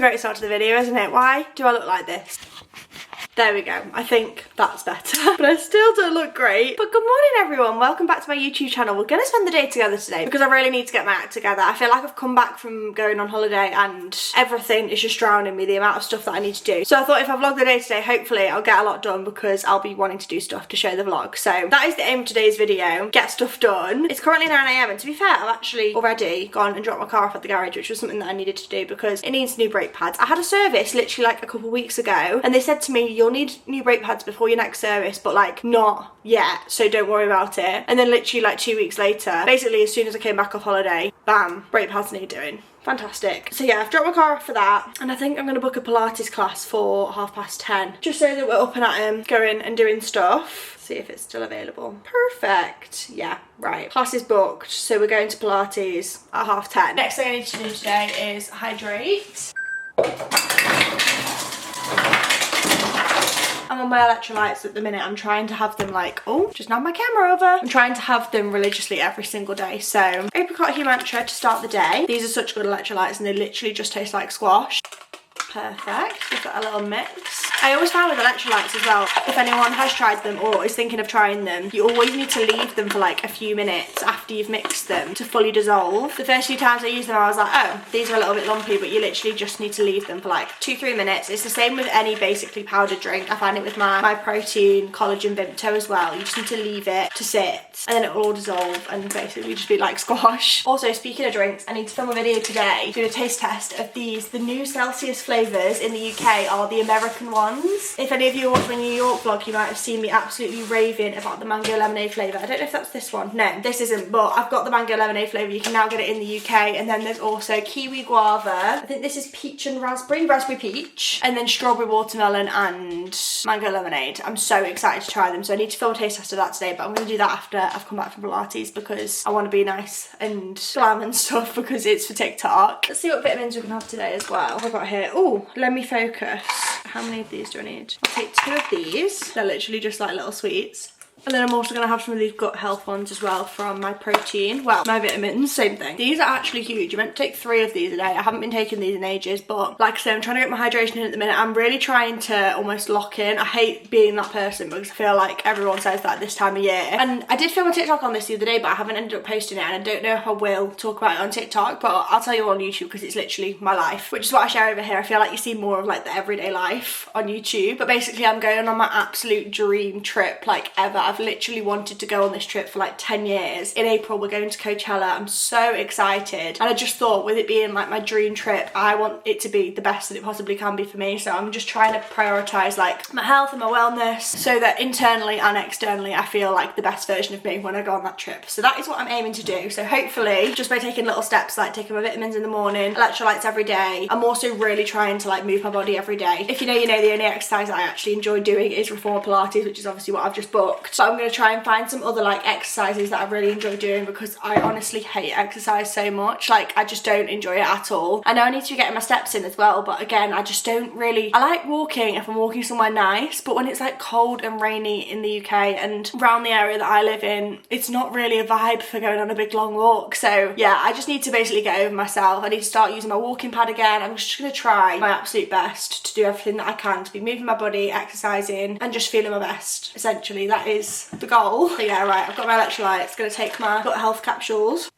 great start to the video, isn't it? Why do I look like this? There we go. I think that's better. But I still don't look great. But good morning, everyone. Welcome back to my YouTube channel. We're going to spend the day together today because I really need to get my act together. I feel like I've come back from going on holiday and everything is just drowning me, the amount of stuff that I need to do. So I thought if I vlog the day today, hopefully I'll get a lot done because I'll be wanting to do stuff to show the vlog. So that is the aim of today's video. Get stuff done. It's currently 9 AM and to be fair, I've actually already gone and dropped my car off at the garage, which was something that I needed to do because it needs new brake pads. I had a service literally like a couple of weeks ago and they said to me, you'll need new brake pads before your next service, but like not yet, so don't worry about it. And then literally like 2 weeks later, basically as soon as I came back off holiday, bam, brake pads need doing. Fantastic. So yeah, I've dropped my car off for that and I think I'm going to book a Pilates class for 10:30 just so that we're up and at 'em, going and doing stuff. See if it's still available. Perfect. Yeah, right. Class is booked, so we're going to Pilates at 10:30. Next thing I need to do today is hydrate. I'm on my electrolytes at the minute. I'm trying to have them like, oh, just knocked my camera over. I'm trying to have them religiously every single day. So apricot humantra to start the day. These are such good electrolytes and they literally just taste like squash. Perfect. Give that a little mix. I always find with electrolytes as well, if anyone has tried them or is thinking of trying them, you always need to leave them for like a few minutes after you've mixed them to fully dissolve. The first few times I used them I was like, oh, these are a little bit lumpy, but you literally just need to leave them for like 2-3 minutes. It's the same with any basically powdered drink. I find it with my protein, collagen, Vimto as well. You just need to leave it to sit and then it will all dissolve and basically just be like squash. Also, speaking of drinks, I need to film a video today, do a taste test of these. The new Celsius flavours in the UK are the American ones. If any of you watch my New York vlog, you might have seen me absolutely raving about the mango lemonade flavour. I don't know if that's this one. No, this isn't, but I've got the mango lemonade flavour. You can now get it in the UK. And then there's also kiwi guava. I think this is peach and raspberry peach. And then strawberry watermelon and mango lemonade. I'm so excited to try them. So I need to film a taste test of that today, but I'm going to do that after I've come back from Pilates because I want to be nice and glam and stuff because it's for TikTok. Let's see what vitamins we can have today as well. What have I got here? Oh, let me focus. How many of these do I need? I'll take 2 of these. They're literally just like little sweets. And then I'm also going to have some of these gut health ones as well from my protein. Well, my vitamins, same thing. These are actually huge. You're meant to take 3 of these a day. I haven't been taking these in ages, but like I said, I'm trying to get my hydration in at the minute. I'm really trying to almost lock in. I hate being that person because I feel like everyone says that this time of year. And I did film a TikTok on this the other day, but I haven't ended up posting it. And I don't know if I will talk about it on TikTok, but I'll tell you on YouTube because it's literally my life, which is what I share over here. I feel like you see more of like the everyday life on YouTube. But basically, I'm going on my absolute dream trip like ever. I've literally wanted to go on this trip for like 10 years. In April we're going to Coachella. I'm so excited and I just thought with it being like my dream trip, I want it to be the best that it possibly can be for me. So I'm just trying to prioritize like my health and my wellness so that internally and externally I feel like the best version of me when I go on that trip. So that is what I'm aiming to do. So hopefully just by taking little steps like taking my vitamins in the morning, electrolytes every day. I'm also really trying to like move my body every day. If you know, you know, the only exercise I actually enjoy doing is reformer Pilates, which is obviously what I've just booked. So I'm going to try and find some other like exercises that I really enjoy doing because I honestly hate exercise so much. Like I just don't enjoy it at all. I know I need to be getting my steps in as well, but again, I just don't really, I like walking if I'm walking somewhere nice, but when it's like cold and rainy in the UK and around the area that I live in, it's not really a vibe for going on a big long walk. So yeah, I just need to basically get over myself. I need to start using my walking pad again. I'm just going to try my absolute best to do everything that I can to be moving my body, exercising and just feeling my best. Essentially, that is the goal. So yeah, right, I've got my electrolytes, gonna take my gut health capsules.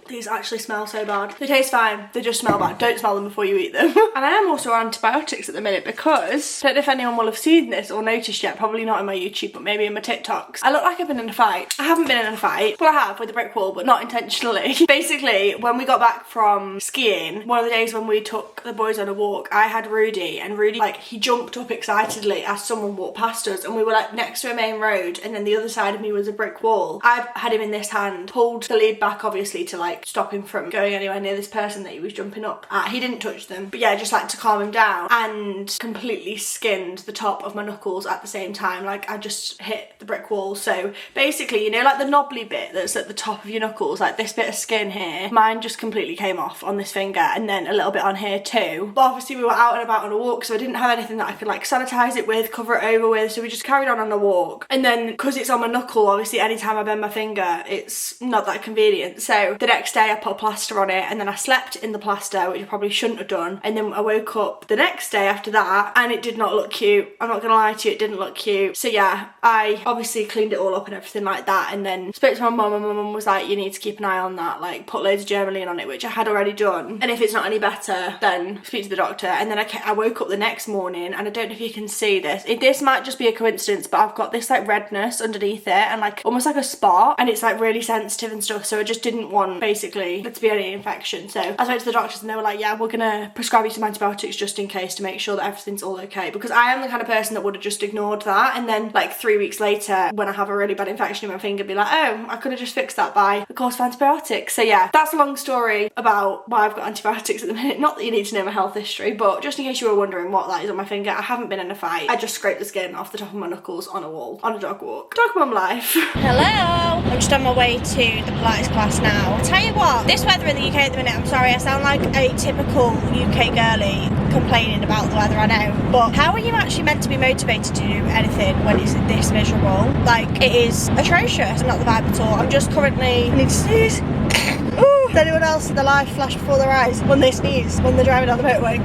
These actually smell so bad. They taste fine, they just smell bad. Don't smell them before you eat them. And I am also on antibiotics at the minute because, I don't know if anyone will have seen this or noticed yet, probably not in my YouTube, but maybe in my TikToks. I look like I've been in a fight. I haven't been in a fight. Well, I have with a brick wall, but not intentionally. Basically, when we got back from skiing, one of the days when we took the boys on a walk, I had Rudy, and Rudy, like, he jumped up excitedly as someone walked past us, and we were like next to a main road, and then the other side of me was a brick wall. I had him in this hand, pulled the lead back obviously to like stop him from going anywhere near this person that he was jumping up at. He didn't touch them, but yeah, just like to calm him down, and completely skinned the top of my knuckles at the same time. Like I just hit the brick wall. So basically, you know, like the knobbly bit that's at the top of your knuckles, like this bit of skin here, mine just completely came off on this finger, and then a little bit on here too. But obviously we were out and about on a walk, so I didn't have anything that I could like sanitize it with, cover it over with, so we just carried on a walk. And then because it's on my knuckle, obviously anytime I bend my finger it's not that convenient, so the next next day I put a plaster on it, and then I slept in the plaster, which I probably shouldn't have done, and then I woke up the next day after that and it did not look cute. I'm not gonna lie to you, it didn't look cute. So yeah, I obviously cleaned it all up and everything like that, and then spoke to my mum, and my mum was like, you need to keep an eye on that, like put loads of Germolene on it, which I had already done, and if it's not any better then speak to the doctor. And then I woke up the next morning, and I don't know if you can see this, this might just be a coincidence, but I've got this like redness underneath it and like almost like a spot, and it's like really sensitive and stuff, so I just didn't want basically there to be any infection. So I spoke to the doctors and they were like, yeah, we're gonna prescribe you some antibiotics just in case, to make sure that everything's all okay, because I am the kind of person that would have just ignored that, and then like 3 weeks later when I have a really bad infection in my finger, be like, oh, I could have just fixed that by a course of antibiotics. So yeah, that's a long story about why I've got antibiotics at the minute. Not that you need to know my health history, but just in case you were wondering what that is on my finger, I haven't been in a fight. I just scraped the skin off the top of my knuckles on a wall on a dog walk. Dog mum life. Hello, I'm just on my way to the Pilates class now. I tell you what, this weather in the UK at the minute, I'm sorry, I sound like a typical UK girly complaining about the weather, I know, but how are you actually meant to be motivated to do anything when it's this miserable? Like, it is atrocious. Not the vibe at all. I'm just currently, I need to sneeze. Ooh, does anyone else in their life flash before their eyes when they sneeze, when they're driving down the motorway?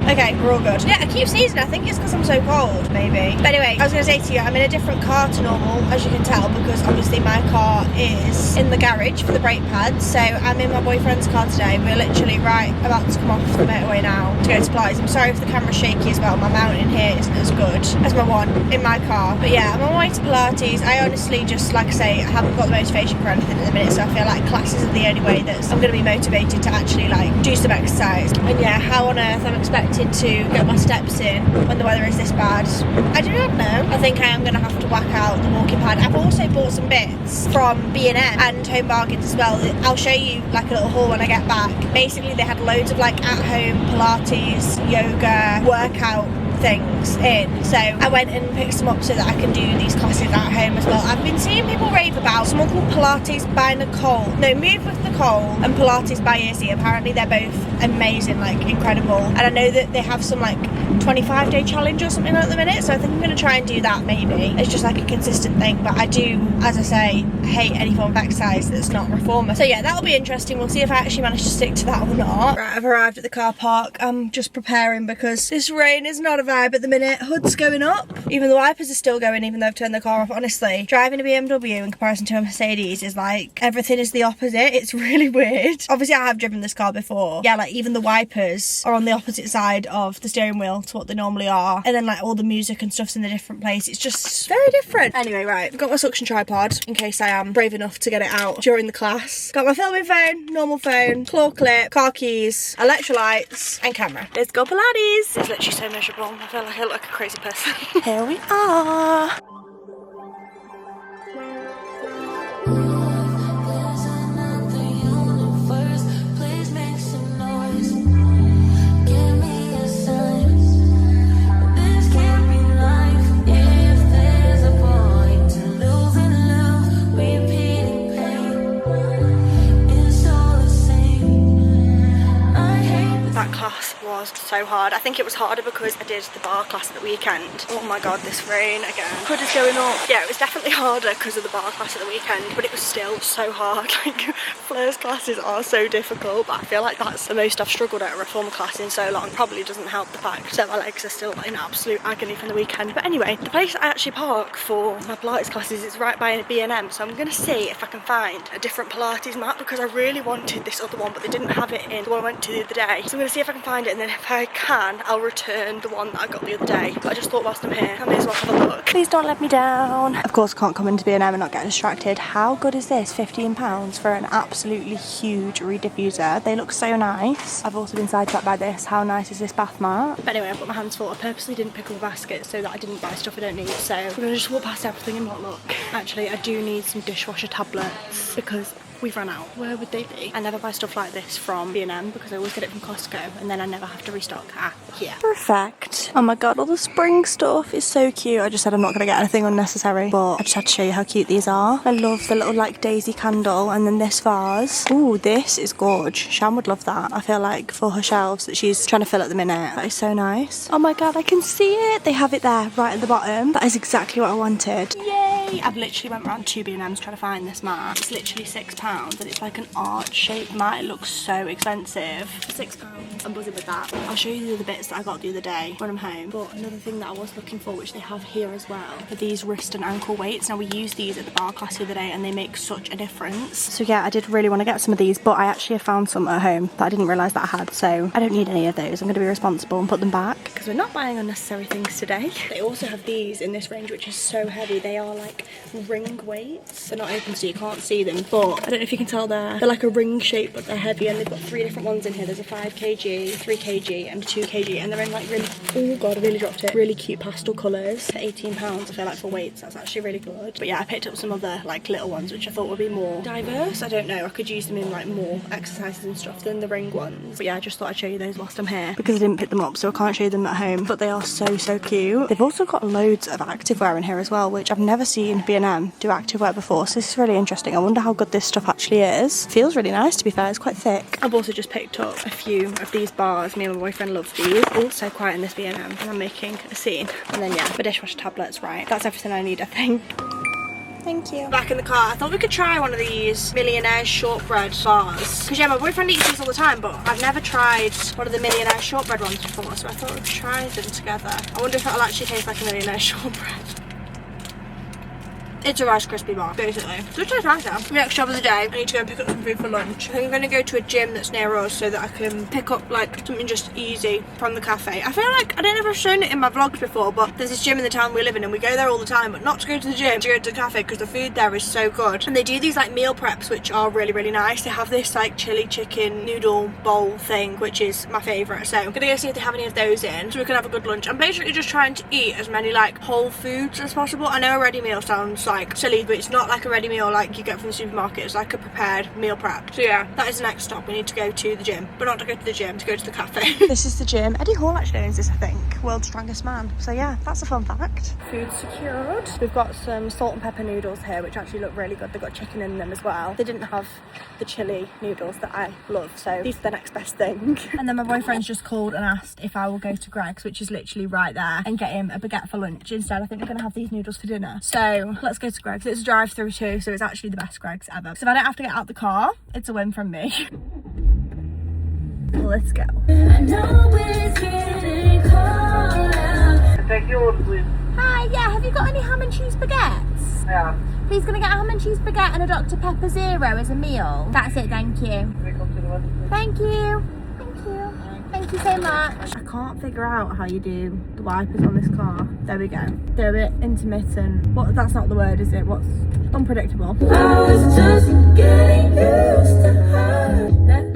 Okay, we're all good. Yeah, I keep sneezing. I think it's because I'm so cold, maybe. But anyway, I was going to say to you, I'm in a different car to normal, as you can tell, because obviously my car is in the garage for the brake pads. So I'm in my boyfriend's car today. We're literally right about to come off the motorway now to go to Pilates. I'm sorry if the camera's shaky as well. My mount in here isn't as good as my one in my car. But yeah, I'm on my way to Pilates. I honestly just, like I say, I haven't got the motivation for anything at the minute, so I feel like classes are the only way that I'm going to be motivated to actually like do some exercise. And yeah, how on earth I'm expected to get my steps in when the weather is this bad, I do not know. I think I am going to have to whack out the walking pad. I've also bought some bits from B&M and Home Bargains as well. I'll show you like a little haul when I get back. Basically they had loads of like at home Pilates, yoga, workout things in, so I went and picked some up so that I can do these classes at home as well. I've been seeing people rave about someone called Pilates by Nicole, no, Move with Nicole and Pilates by Izzy. Apparently they're both amazing, like incredible, and I know that they have some like 25-day challenge or something at the minute, so I think I'm going to try and do that. Maybe it's just like a consistent thing, but I do, as I say, hate any form of exercise that's not reformer. So yeah, that'll be interesting. We'll see if I actually manage to stick to that or not. Right, I've arrived at the car park. I'm just preparing because this rain is not a vibe at the minute. Hood's going up, even the wipers are still going, even though I've turned the car off. Honestly, driving a BMW in comparison to a Mercedes is like, everything is the opposite. It's really weird. Obviously I have driven this car before. Yeah, like even the wipers are on the opposite side of the steering wheel to what they normally are, and then like all the music and stuff's in a different place. It's just very different. Anyway, right, I've got my suction tripod in case I am brave enough to get it out during the class. Got my filming phone, normal phone, claw clip, car keys, electrolytes and camera. Let's go Pilates. It's literally so miserable. I feel like I look like a crazy person. Here we are. Was so hard. I think it was harder because I did the bar class at the weekend. Oh my god, this rain again. Hood is going up. Yeah, it was definitely harder because of the bar class at the weekend, but it was still so hard. Like, Flair's classes are so difficult, but I feel like that's the most I've struggled at a reformer class in so long. Probably doesn't help the fact that my legs are still in absolute agony from the weekend. But anyway, the place I actually park for my Pilates classes is right by B&M, so I'm gonna see if I can find a different Pilates mat, because I really wanted this other one, but they didn't have it in the one I went to the other day. So I'm gonna see if I can find it, and then if I can, I'll return the one that I got the other day. But I just thought whilst I'm here, I may as well have a look. Please don't let me down. Of course, I can't come into B&M and not get distracted. How good is this? £15 for an absolutely huge reed diffuser. They look so nice. I've also been sidetracked by this. How nice is this bath mat? But anyway, I've got my hands full. I purposely didn't pick up a basket so that I didn't buy stuff I don't need. So we're gonna just walk past everything and not look. Actually, I do need some dishwasher tablets because we've run out. Where would they be? I never buy stuff like this from B&M because I always get it from Costco, and then I never have to restock here. Perfect. Oh my god, all the spring stuff is so cute. I just said I'm not gonna get anything unnecessary, but I just had to show you how cute these are. I love the little like daisy candle, and then this vase. Ooh, this is gorge. Sham would love that. I feel like for her shelves that she's trying to fill at the minute. That is so nice. Oh my god, I can see it. They have it there right at the bottom. That is exactly what I wanted. Yay! today. I've literally went around 2 B&Ms trying to find this mat. It's literally £6 and it's like an arch-shaped mat. It looks so expensive. For £6, I'm buzzing with that. I'll show you the bits that I got the other day when I'm home. But another thing that I was looking for, which they have here as well, are these wrist and ankle weights. Now we used these at the bar class the other day and they make such a difference. So yeah, I did really want to get some of these, but I actually have found some at home that I didn't realise that I had, so I don't need any of those. I'm going to be responsible and put them back because we're not buying unnecessary things today. They also have these in this range, which is so heavy. They are like ring weights. They're not open so you can't see them, but I don't know if you can tell they're like a ring shape, but they're heavy, and they've got 3 different ones in here. There's a 5 kg, 3 kg and a 2 kg, and they're in like really, oh god, I really dropped it, really cute pastel colours for £18. I feel like for weights that's actually really good. But yeah, I picked up some other like little ones which I thought would be more diverse. I don't know, I could use them in like more exercises and stuff than the ring ones. But yeah, I just thought I'd show you those whilst I'm here because I didn't pick them up, so I can't show you them at home, but they are so cute. They've also got loads of activewear in here as well, which I've never seen B&M do activewear before, so this is really interesting. I wonder how good this stuff actually is. Feels really nice, to be fair. It's quite thick. I've also just picked up a few of these bars. Me and my boyfriend love these. Oh, so quiet in this B&M and I'm making a scene. And then yeah, my dishwasher tablets, right? That's everything I need, I think. Thank you. Back in the car, I thought we could try one of these Millionaire's shortbread bars. Because yeah, my boyfriend eats these all the time, but I've never tried one of the Millionaire's shortbread ones before, so I thought we'd try them together. I wonder if it'll actually taste like a Millionaire's shortbread. It's a Rice Krispie bar, basically. So it tastes nice now. Next job of the day, I need to go and pick up some food for lunch. I think I'm going to go to a gym that's near us so that I can pick up like something just easy from the cafe. I feel like I don't know if I've shown it in my vlogs before, but there's this gym in the town we live in and we go there all the time, but not to go to the gym, to go to the cafe because the food there is so good. And they do these like meal preps which are really nice. They have this like chili chicken noodle bowl thing which is my favourite, so I'm going to go see if they have any of those in so we can have a good lunch. I'm basically just trying to eat as many like whole foods as possible. I know a ready meal sounds like silly, but it's not like a ready meal like you get from the supermarket. It's like a prepared meal prep. So yeah, that is the next stop. We need to go to the gym, but not to go to the gym, to go to the cafe. This is the gym. Eddie Hall actually owns this, I think. World's strongest man. So yeah, that's a fun fact. Food secured. We've got some salt and pepper noodles here which actually look really good. They've got chicken in them as well. They didn't have the chili noodles that I love, so these are the next best thing. And then my boyfriend's just called and asked if I will go to Greg's, which is literally right there, and get him a baguette for lunch instead. I think we're going to have these noodles for dinner, so let's go to Greg's. It's a drive-through too, so it's actually the best Greg's ever. So if I don't have to get out the car, it's a win from me. Let's go. Take your order, please. Hi, yeah, have you got any ham and cheese baguettes? Yeah. Please, gonna get a ham and cheese baguette and a Dr. Pepper Zero as a meal. That's it, thank you. Thank you. Thank you. Thank you so much. I can't figure out how you do the wipers on this car. There we go. They're a bit intermittent. What? That's not the word, is it? What's unpredictable? I was just getting used to her. That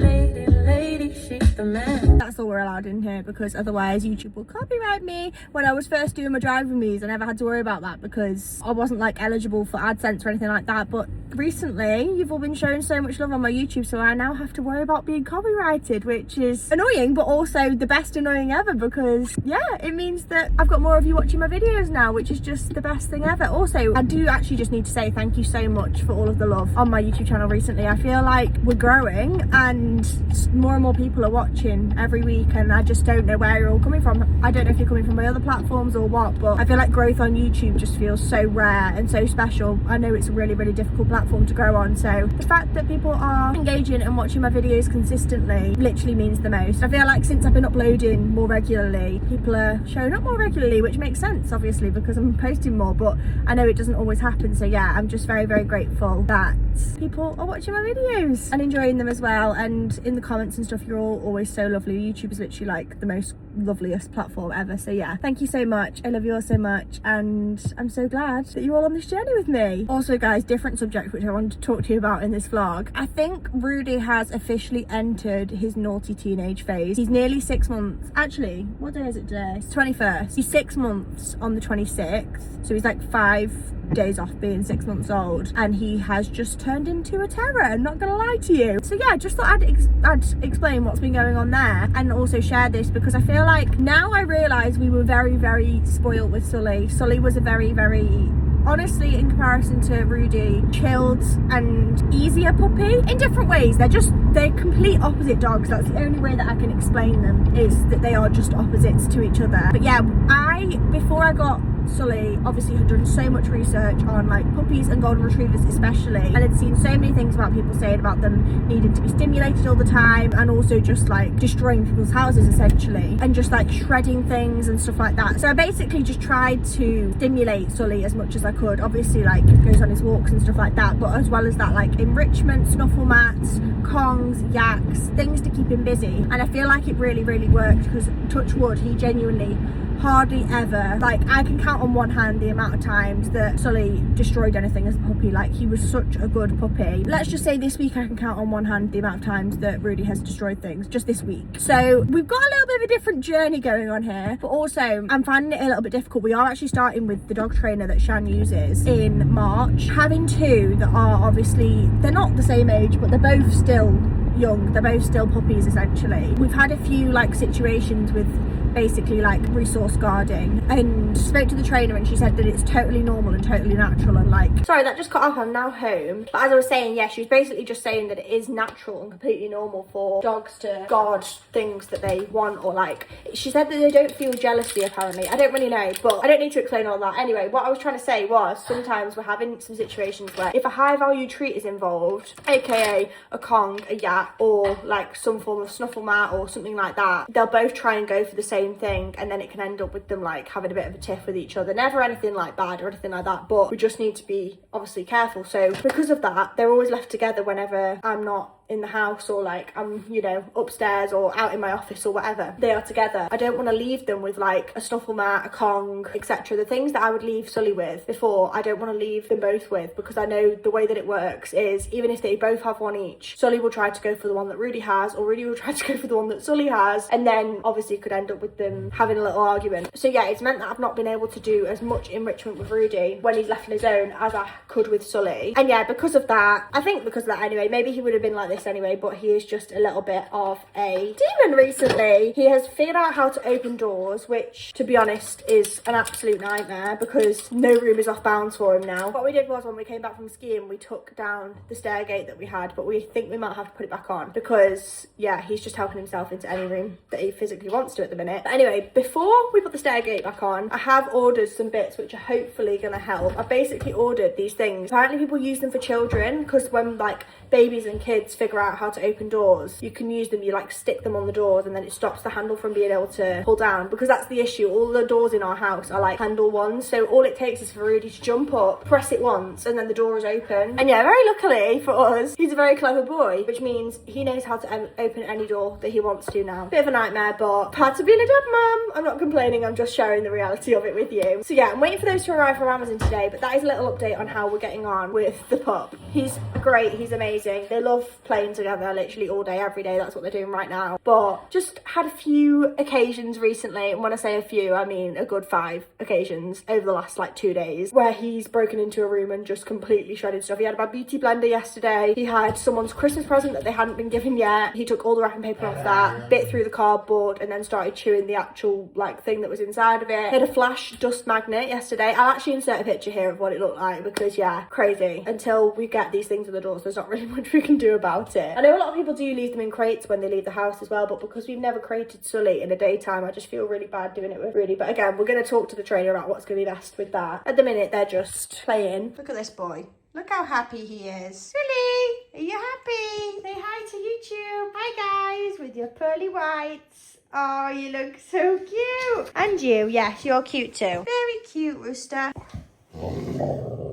lady, she's the man. That's all we're allowed in here because otherwise YouTube will copyright me. When I was first doing my driving me's, I never had to worry about that because I wasn't like eligible for AdSense or anything like that. But recently, you've all been showing so much love on my YouTube, so I now have to worry about being copyrighted, which is annoying, but also the best annoying ever because yeah, it means that I've got more of you watching my videos now, which is just the best thing ever. Also, I do actually just need to say thank you so much for all of the love on my YouTube channel recently. I feel like we're growing and more and more people are watching every week, and I just don't know where you're all coming from. I don't know if you're coming from my other platforms or what, but I feel like growth on YouTube just feels so rare and so special. I know it's a really difficult platform to grow on, so the fact that people are engaging and watching my videos consistently literally means the most. I feel like since I've been uploading more regularly, people are showing up more regularly, which makes sense obviously because I'm posting more, but I know it doesn't always happen. So yeah, I'm just very grateful that people are watching my videos and enjoying them as well, and in the comments and stuff, you're all always so lovely. YouTube is literally like the most loveliest platform ever, so yeah, thank you so much. I love you all so much, and I'm so glad that you're all on this journey with me. Also guys, different subject which I wanted to talk to you about in this vlog. I think Rudy has officially entered his naughty teenage phase. He's nearly 6 months. Actually, what day is it today? It's 21st. He's 6 months on the 26th, so he's like 5 days off being 6 months old, and he has just turned into a terror, I'm not gonna lie to you. So yeah, just thought I'd explain what's been going on there and also share this because I feel like now I realise we were very spoiled with Sully. Sully was a very honestly, in comparison to Rudy, chilled and easier puppy in different ways. They're complete opposite dogs. That's the only way that I can explain them, is that they are just opposites to each other. But yeah, before I got Sully obviously had done so much research on like puppies and golden retrievers especially, and had seen so many things about people saying about them needing to be stimulated all the time, and also just like destroying people's houses essentially, and just like shredding things and stuff like that. So I basically just tried to stimulate Sully as much as I could. Obviously like goes on his walks and stuff like that, but as well as that, like enrichment, snuffle mats, kongs, yaks, things to keep him busy. And I feel like it really worked, because touch wood, he genuinely hardly ever, like I can count on one hand the amount of times that Sully destroyed anything as a puppy. Like he was such a good puppy. Let's just say this week I can count on one hand the amount of times that Rudy has destroyed things, just this week. So we've got a little bit of a different journey going on here, but also I'm finding it a little bit difficult. We are actually starting with the dog trainer that Shan uses in March. Having two that are obviously, they're not the same age, but they're both still young, they're both still puppies essentially. We've had a few like situations with basically like resource guarding, and spoke to the trainer and she said that it's totally normal and totally natural, and like, sorry that just cut off, I'm now home. But as I was saying, yeah, she was basically just saying that it is natural and completely normal for dogs to guard things that they want, or like, she said that they don't feel jealousy apparently. I don't really know, but I don't need to explain all that. Anyway, what I was trying to say was, sometimes we're having some situations where if a high value treat is involved, aka a Kong, a yak, or like some form of snuffle mat or something like that, they'll both try and go for the same thing, and then it can end up with them like having a bit of a tiff with each other. Never anything like bad or anything like that, but we just need to be obviously careful. So because of that, they're always left together whenever I'm not in the house, or like I'm, you know, upstairs or out in my office or whatever. They are together. I don't want to leave them with like a snuffle mat, a Kong, etc. The things that I would leave Sully with before, I don't want to leave them both with, because I know the way that it works is, even if they both have one each, Sully will try to go for the one that Rudy has, or Rudy will try to go for the one that Sully has, and then obviously it could end up with them having a little argument. So yeah, it's meant that I've not been able to do as much enrichment with Rudy when he's left on his own as I could with Sully. And yeah, because of that, I think because of that anyway, maybe he would have been like this anyway, but he is just a little bit of a demon recently. He has figured out how to open doors, which to be honest is an absolute nightmare, because no room is off bounds for him now. What we did was, when we came back from skiing, we took down the stair gate that we had, but we think we might have to put it back on, because yeah, he's just helping himself into any room that he physically wants to at the minute. But anyway, before we put the stair gate back on, I have ordered some bits which are hopefully going to help. I basically ordered these things. Apparently people use them for children, because when like babies and kids figure out how to open doors, you can use them, you like stick them on the doors, and then it stops the handle from being able to pull down, because that's the issue. All the doors in our house are like handle ones, so all it takes is for Rudy to jump up, press it once, and then the door is open. And yeah, very luckily for us, he's a very clever boy, which means he knows how to open any door that he wants to now. Bit of a nightmare, but part of being a dad mum. I'm not complaining, I'm just sharing the reality of it with you. So yeah, I'm waiting for those to arrive from Amazon today, but that is a little update on how we're getting on with the pup. He's great, he's amazing. They love playing together literally all day, every day. That's what they're doing right now. But just had a few occasions recently, and when I say a few, I mean a good 5 occasions over the last like 2 days, where he's broken into a room and just completely shredded stuff. He had my beauty blender yesterday. He had someone's Christmas present that they hadn't been given yet. He took all the wrapping paper off that, bit through the cardboard, and then started chewing the actual like thing that was inside of it. He had a flash dust magnet yesterday. I'll actually insert a picture here of what it looked like, because yeah, crazy. Until we get these things on the doors, there's not really much we can do about it. I know a lot of people do leave them in crates when they leave the house as well, but because we've never crated Sully in the daytime, I just feel really bad doing it with Rudy. But again, we're going to talk to the trainer about what's going to be best with that. At the minute, they're just playing. Look at this boy. Look how happy he is. Sully, are you happy? Say hi to YouTube. Hi guys, with your pearly whites. Oh, you look so cute. And you, yes, you're cute too. Very cute, Rooster.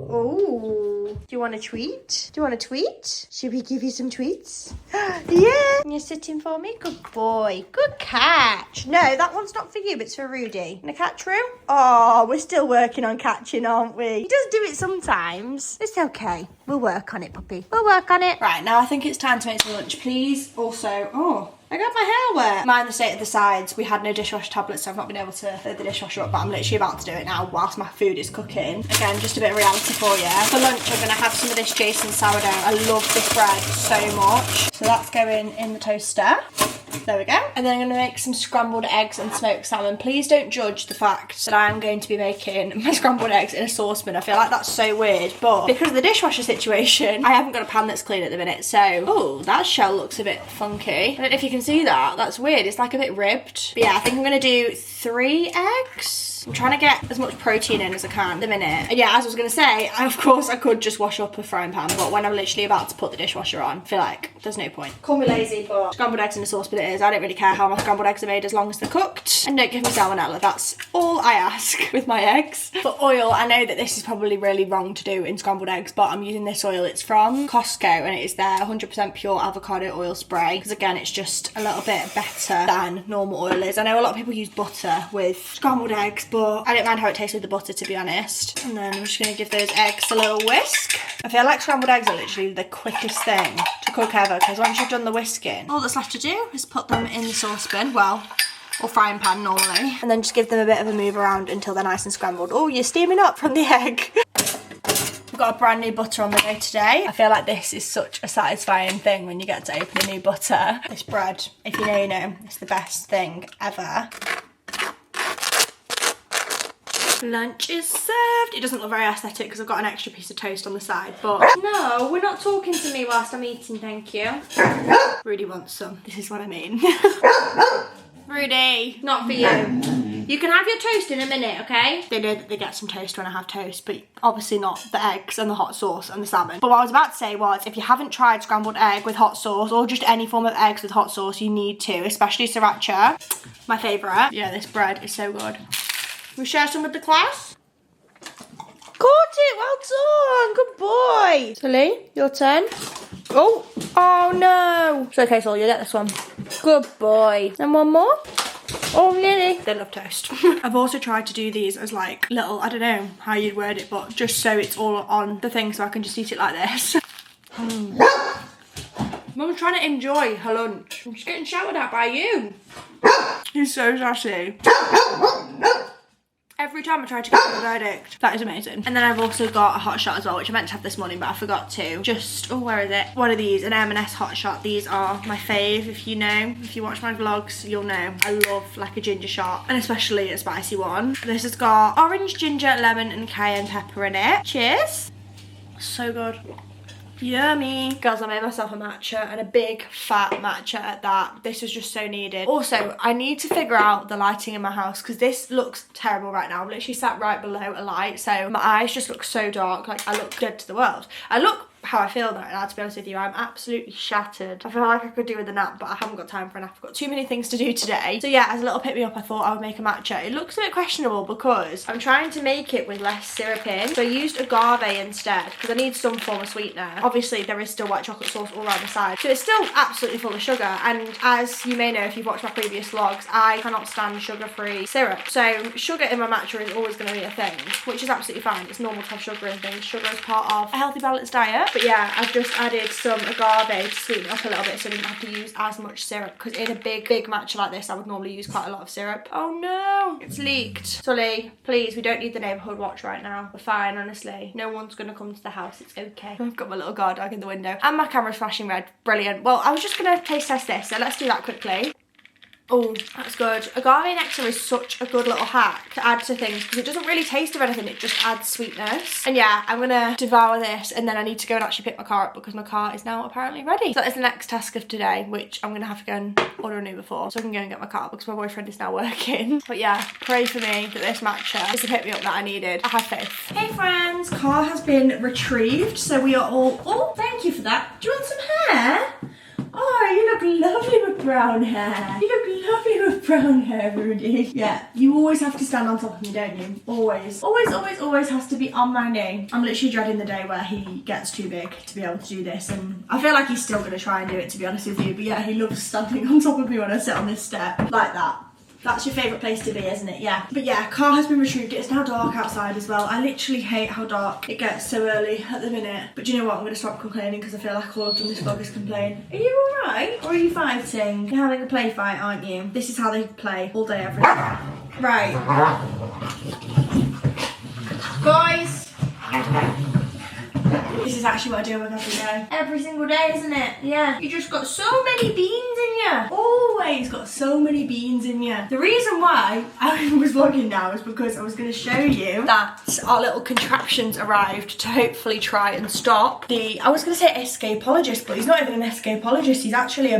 Oh, do you want a tweet? Do you want a tweet? Should we give you some tweets? Yeah. You're sitting for me? Good boy. Good catch. No, that one's not for you, it's for Rudy. Gonna catch Roo? Oh, we're still working on catching, aren't we? He does do it sometimes. It's okay. We'll work on it, puppy. We'll work on it. Right, now I think it's time to make some lunch, please. Also, oh, I got my hair wet. Mind the state of the sides. We had no dishwasher tablets, so I've not been able to load the dishwasher up, but I'm literally about to do it now whilst my food is cooking. Again, just a bit of reality for you. For lunch, I'm going to have some of this Jason sourdough. I love this bread so much. So that's going in the toaster. There we go. And then I'm going to make some scrambled eggs and smoked salmon. Please don't judge the fact that I'm going to be making my scrambled eggs in a saucepan. I feel like that's so weird, but because of the dishwasher situation, I haven't got a pan that's clean at the minute. So, oh, that shell looks a bit funky. I don't know if you can see that. That's weird. It's like a bit ribbed. But yeah, I think I'm going to do 3 eggs. I'm trying to get as much protein in as I can at the minute. And yeah, as I was going to say, of course I could just wash up a frying pan, but when I'm literally about to put the dishwasher on, I feel like there's no point. Call me lazy, but scrambled eggs in a saucepan it is. I don't really care how my scrambled eggs are made as long as they're cooked. And don't give me salmonella, that's all I ask with my eggs. For oil, I know that this is probably really wrong to do in scrambled eggs, but I'm using this oil. It's from Costco and it is their 100% pure avocado oil spray, because again, it's just a little bit better than normal oil is. I know a lot of people use butter with scrambled eggs, but I don't mind how it tastes with the butter, to be honest. And then I'm just going to give those eggs a little whisk. I feel like scrambled eggs are literally the quickest thing to cook ever, because once you've done the whisking, all that's left to do is put them in the saucepan, well, or frying pan normally, and then just give them a bit of a move around until they're nice and scrambled. Oh, you're steaming up from the egg. We've got a brand new butter on the go today. I feel like this is such a satisfying thing when you get to open a new butter. This bread, if you know, you know, it's the best thing ever. Lunch is served. It doesn't look very aesthetic because I've got an extra piece of toast on the side, but no, we're not talking to me whilst I'm eating, thank you. Rudy wants some. This is what I mean. Rudy, not for you. You can have your toast in a minute, okay? They know that they get some toast when I have toast, but obviously not the eggs and the hot sauce and the salmon. But what I was about to say was, if you haven't tried scrambled egg with hot sauce, or just any form of eggs with hot sauce, you need to, especially sriracha. My favourite. Yeah, this bread is so good. We share some with the class? Caught it, well done, good boy. Sully, your turn. Oh no. It's okay, Sully, you get this one. Good boy. And one more. Oh, Lily. They love toast. I've also tried to do these as like little, I don't know how you'd word it, but just so it's all on the thing so I can just eat it like this. Mum's trying to enjoy her lunch. I'm just getting shouted at by you. He's so sassy. Every time I try to get a verdict. That is amazing. And then I've also got a hot shot as well, which I meant to have this morning, but I forgot to. Just, oh, where is it? One of these, an M&S hot shot. These are my fave, if you know. If you watch my vlogs, you'll know. I love like a ginger shot, and especially a spicy one. This has got orange, ginger, lemon, and cayenne pepper in it. Cheers. So good. Yummy. Girls, I made myself a matcha, and a big fat matcha at that. This was just so needed. Also, I need to figure out the lighting in my house because this looks terrible right now. I'm literally sat right below a light, so my eyes just look so dark. Like, I look dead to the world. I look how I feel right now, to be honest with you. I'm absolutely shattered. I feel like I could do with a nap, but I haven't got time for a nap. I've got too many things to do today. So yeah, as a little pick-me-up, I thought I would make a matcha. It looks a bit questionable because I'm trying to make it with less syrup in. So I used agave instead because I need some form of sweetener. Obviously, there is still white chocolate sauce all around the side. So it's still absolutely full of sugar. And as you may know if you've watched my previous vlogs, I cannot stand sugar-free syrup. So sugar in my matcha is always going to be a thing, which is absolutely fine. It's normal to have sugar in things. Sugar is part of a healthy, balanced diet. But yeah, I've just added some agave to sweeten it up a little bit so I didn't have to use as much syrup, because in a big matcha like this I would normally use quite a lot of syrup. Oh no, it's leaked. Sully, please, we don't need the neighbourhood watch right now. We're fine, honestly. No one's gonna come to the house, it's okay. I've got my little guard dog in the window and my camera's flashing red. Brilliant. Well, I was just gonna taste test this, so let's do that quickly. Oh, that's good. Agave nectar is such a good little hack to add to things because it doesn't really taste of anything, it just adds sweetness. And yeah, I'm gonna devour this and then I need to go and actually pick my car up because my car is now apparently ready. So that is the next task of today, which I'm gonna have to go and order an Uber for so I can go and get my car because my boyfriend is now working. But yeah, pray for me that this matcha is the pick-me-up that I needed. I have faith. Hey friends, car has been retrieved, so we are all, oh, thank you for that. Do you want some hair? Oh, you look lovely with brown hair. You look lovely with brown hair, Rudy. Yeah, you always have to stand on top of me, don't you? Always. Always has to be on my knee. I'm literally dreading the day where he gets too big to be able to do this, and I feel like he's still going to try and do it, to be honest with you. But yeah, he loves standing on top of me when I sit on this step. Like that. That's your favourite place to be, isn't it? Yeah. But yeah, car has been retrieved. It's now dark outside as well. I literally hate how dark it gets so early at the minute. But do you know what? I'm going to stop complaining because I feel like all I've done this vlog is complain. Are you alright? Or are you fighting? You're having a play fight, aren't you? This is how they play all day, every day. Right. Boys. This is actually what I deal with every day. Every single day, isn't it? Yeah. You just got so many beans in you. Always got so many beans in you. The reason why I was vlogging now is because I was going to show you that our little contraptions arrived to hopefully try and stop the, I was going to say escapologist, but he's not even an escapologist. He's actually a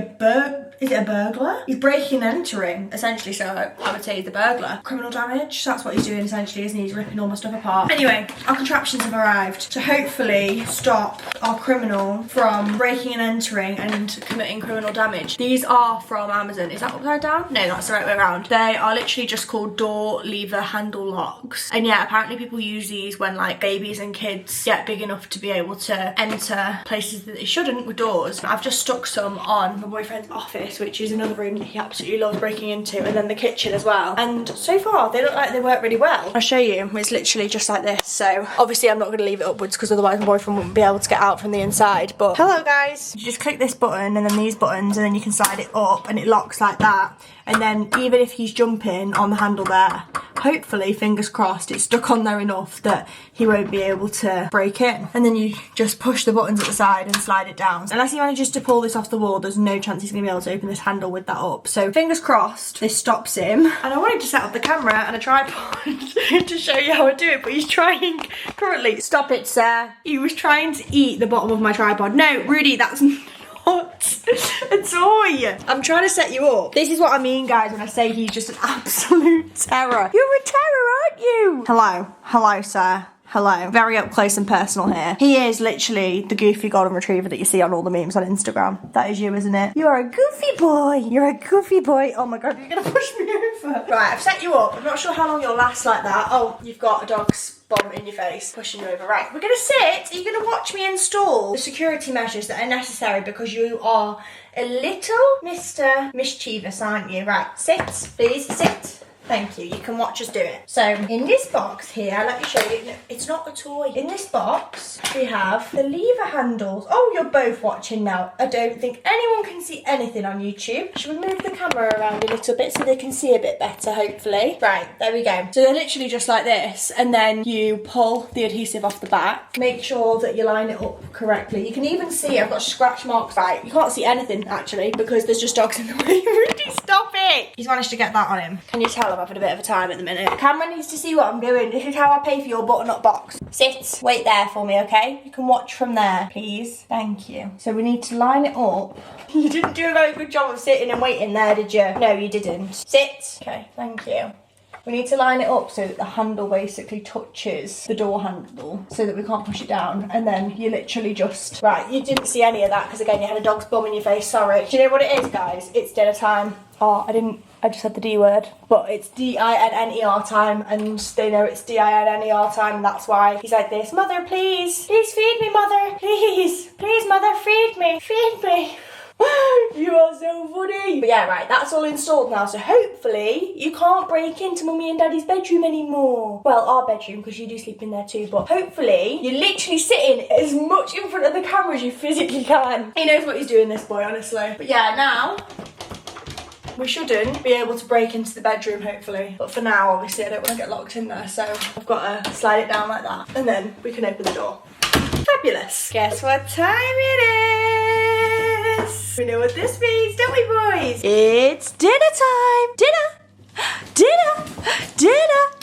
Is it a burglar? He's breaking and entering, essentially, so I would say he's the burglar. Criminal damage, so that's what he's doing, essentially, isn't he? He's ripping all my stuff apart. Anyway, our contraptions have arrived to hopefully stop our criminal from breaking and entering and committing criminal damage. These are from Amazon. Is that upside down? No, that's the right way around. They are literally just called door lever handle locks. And yeah, apparently people use these when like babies and kids get big enough to be able to enter places that they shouldn't with doors. I've just stuck some on my boyfriend's office, which is another room that he absolutely loves breaking into, and then the kitchen as well. And so far they look like they work really well. I'll show you. It's literally just like this. So obviously I'm not going to leave it upwards because otherwise my boyfriend wouldn't be able to get out from the inside. But hello guys. You just click this button and then these buttons, and then you can slide it up and it locks like that. And then even if he's jumping on the handle there, hopefully, fingers crossed, it's stuck on there enough that he won't be able to break in. And then you just push the buttons at the side and slide it down. Unless he manages to pull this off the wall, there's no chance he's going to be able to open this handle with that up. So fingers crossed, this stops him. And I wanted to set up the camera and a tripod to show you how I do it, but he's trying currently. Stop it, sir. He was trying to eat the bottom of my tripod. No, Rudy, that's not a toy. I'm trying to set you up. This is what I mean, guys, when I say he's just an absolute terror. You're a terror, aren't you? Hello. Hello, sir. Hello. Very up close and personal here. He is literally the goofy golden retriever that you see on all the memes on Instagram. That is you, isn't it? You're a goofy boy. You're a goofy boy. Oh my God, you're gonna push me over. Right, I've set you up. I'm not sure how long you'll last like that. Oh, you've got a dog's bum in your face pushing you over. Right, we're gonna sit. Are you gonna watch me install the security measures that are necessary because you are a little Mr. Mischievous, aren't you? Right, sit, please, sit. Thank you. You can watch us do it. So in this box here, let me show you. No, it's not a toy. In this box, we have the lever handles. Oh, you're both watching now. I don't think anyone can see anything on YouTube. Should we move the camera around a little bit so they can see a bit better, hopefully? Right, there we go. So they're literally just like this, and then you pull the adhesive off the back. Make sure that you line it up correctly. You can even see I've got scratch marks. Right, you can't see anything actually because there's just dogs in the way. Rudy, stop it! He's managed to get that on him. Can you tell I'm having a bit of a time at the minute? The camera needs to see what I'm doing. This is how I pay for your button-up box. Sit, wait there for me, okay? You can watch from there, please. Thank you. So we need to line it up. You didn't do a very good job of sitting and waiting there, did you? No, you didn't. Sit. Okay, thank you. We need to line it up so that the handle basically touches the door handle so that we can't push it down. And then you literally just... Right, you didn't see any of that because, again, you had a dog's bum in your face. Sorry. Do you know what it is, guys? It's dinner time. Oh, I just said the D word. But it's D-I-N-N-E-R time, and they know it's D-I-N-N-E-R time, and that's why he's like this. Mother, please. Please feed me, mother. Please. Please, mother, feed me. Feed me. You are so funny. But yeah, right, that's all installed now, so hopefully you can't break into mummy and daddy's bedroom anymore. Well, our bedroom, because you do sleep in there too, but hopefully you're literally sitting as much in front of the camera as you physically can. He knows what he's doing, this boy, honestly. But yeah, now we shouldn't be able to break into the bedroom, hopefully. But for now, obviously, I don't want to get locked in there, so I've got to slide it down like that, and then we can open the door. Fabulous. Guess what time it is? We know what this means, don't we, boys? It's dinner time. Dinner.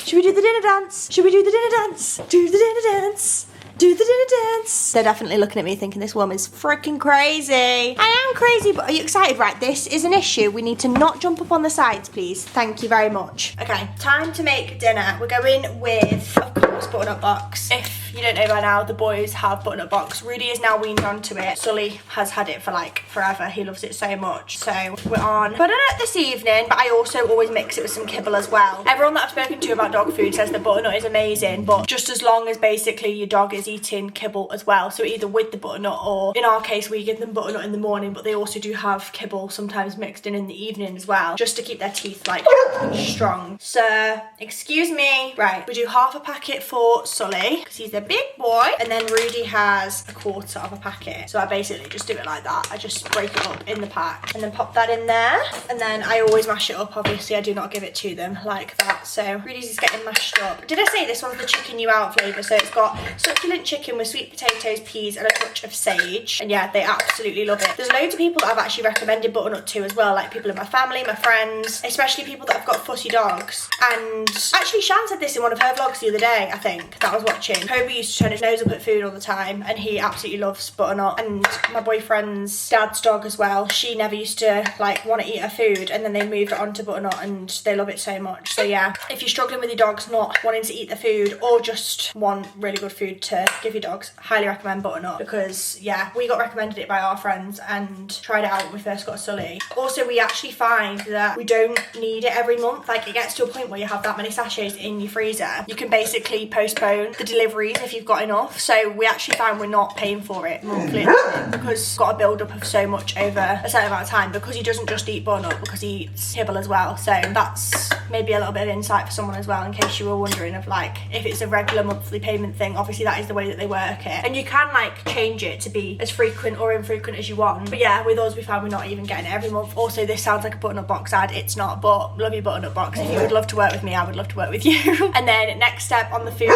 Should we do the dinner dance? Should we do the dinner dance? Do the dinner dance. Do the dinner dance. They're definitely looking at me thinking this woman's freaking crazy. I am crazy, but are you excited? Right, this is an issue. We need to not jump up on the sides, please. Thank you very much. Okay, time to make dinner. We're going with, of course, button-up box. If you don't know by now, the boys have button-up box. Rudy is now weaned onto it. Sully has had it for like forever. He loves it so much. So we're on butternut this evening, but I also always mix it with some kibble as well. Everyone that I've spoken to about dog food says the butternut is amazing, but just as long as basically your dog is eating kibble as well, so either with the butternut, or in our case we give them butternut in the morning, but they also do have kibble sometimes mixed in the evening as well, just to keep their teeth like strong. So excuse me. Right, we do half a packet for Sully because he's a big boy, and then Rudy has a quarter of a packet. So I basically just do it like that. I just break it up in the pack and then pop that in there, and then I always mash it up. Obviously I do not give it to them like that. So Rudy's is getting mashed up. Did I say this one's the chicken you out flavour? So it's got succulent chicken with sweet potatoes, peas and a touch of sage, and yeah, they absolutely love it. There's loads of people that I've actually recommended butternut to as well, like people in my family, my friends, especially people that have got fussy dogs. And actually Shan said this in one of her vlogs the other day, I think, that I was watching. Kobe used to turn his nose up at food all the time, and he absolutely loves butternut. And my boyfriend's dad's dog as well, she never used to like want to eat her food, and then they moved it on to butternut and they love it so much. So yeah, if you're struggling with your dogs not wanting to eat the food, or just want really good food to give your dogs, highly recommend butternut, because yeah, we got recommended it by our friends and tried it out when we first got Sully. Also, we actually find that we don't need it every month. Like, it gets to a point where you have that many sachets in your freezer, you can basically postpone the deliveries if you've got enough. So we actually find we're not paying for it monthly because it's got a build up of so much over a certain amount of time, because he doesn't just eat butternut, because he eats kibble as well. So that's maybe a little bit of insight for someone as well, in case you were wondering of like if it's a regular monthly payment thing. Obviously that is the way that they work it, and you can like change it to be as frequent or infrequent as you want. But yeah, with us we found we're not even getting it every month. Also, this sounds like a butternut box ad, it's not, but love your butternut box. If you would love to work with me, I would love to work with you. And then next step on the food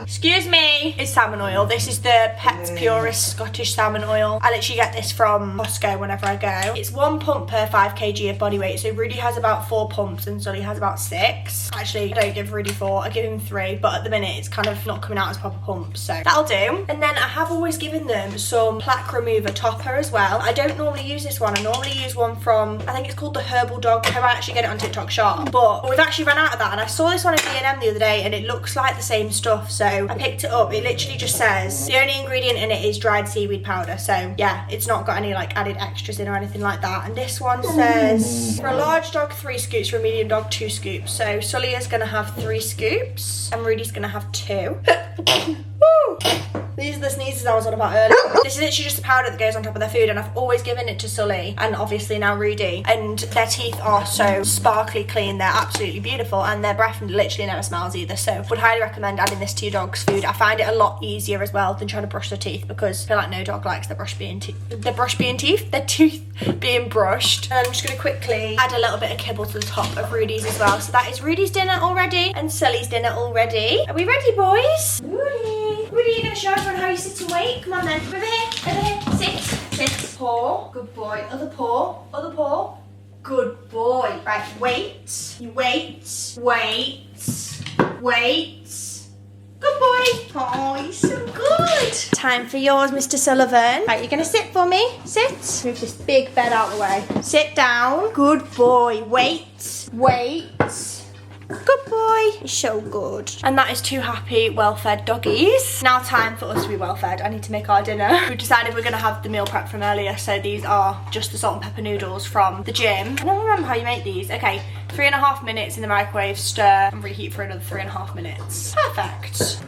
excuse me, is salmon oil. This is the Pets Purist Scottish salmon oil. I literally get this from Costco whenever I go. It's 1 pump per 5 kg of body weight, so Rudy has about 4 pumps and Sully has about 6. Actually, I don't give Rudy 4, I give him 3, but at the minute it's kind of not coming out as proper pumps, so that'll do. And then I have always given them some plaque remover topper as well. I don't normally use this one, I normally use one from, I think it's called the Herbal Dog Co. I actually get it on TikTok Shop, but we've actually run out of that, and I saw this one at B&M the other day and it looks like the same stuff, so I picked it up. It literally just says the only ingredient in it is dried seaweed powder, so yeah, it's not got any like added extras in or anything like that. And this one says for a large dog 3 scoops, for a medium dog 2 scoops. So Sully is gonna have 3 scoops and Rudy's gonna have 2. Woo! These are the sneezes I was on about earlier. This is literally just the powder that goes on top of their food, and I've always given it to Sully and obviously now Rudy, and their teeth are so sparkly clean, they're absolutely beautiful, and their breath literally never smells either. So would highly recommend adding this to your dog's food. I find it a lot easier as well than trying to brush their teeth, because I feel like no dog likes their teeth being brushed. And I'm just gonna quickly add a little bit of kibble to the top of Rudy's as well. So that is Rudy's dinner already and Sully's dinner already. Are we ready, boys? Rudy, you're gonna show everyone how you sit and wait. Come on then. Over here, sit. Paw. Good boy. Other paw. Good boy. Right, wait. You wait. Good boy. Oh, you're so good. Time for yours, Mr. Sullivan. Right, you're gonna sit for me. Sit. Move this big bed out of the way. Sit down. Good boy. Wait. Good boy. You're so good. And that is 2 happy, well-fed doggies. Now time for us to be well-fed. I need to make our dinner. We've decided we're going to have the meal prep from earlier. So these are just the salt and pepper noodles from the gym. I don't remember how you make these. Okay, 3.5 minutes in the microwave, stir, and reheat for another 3.5 minutes. Perfect.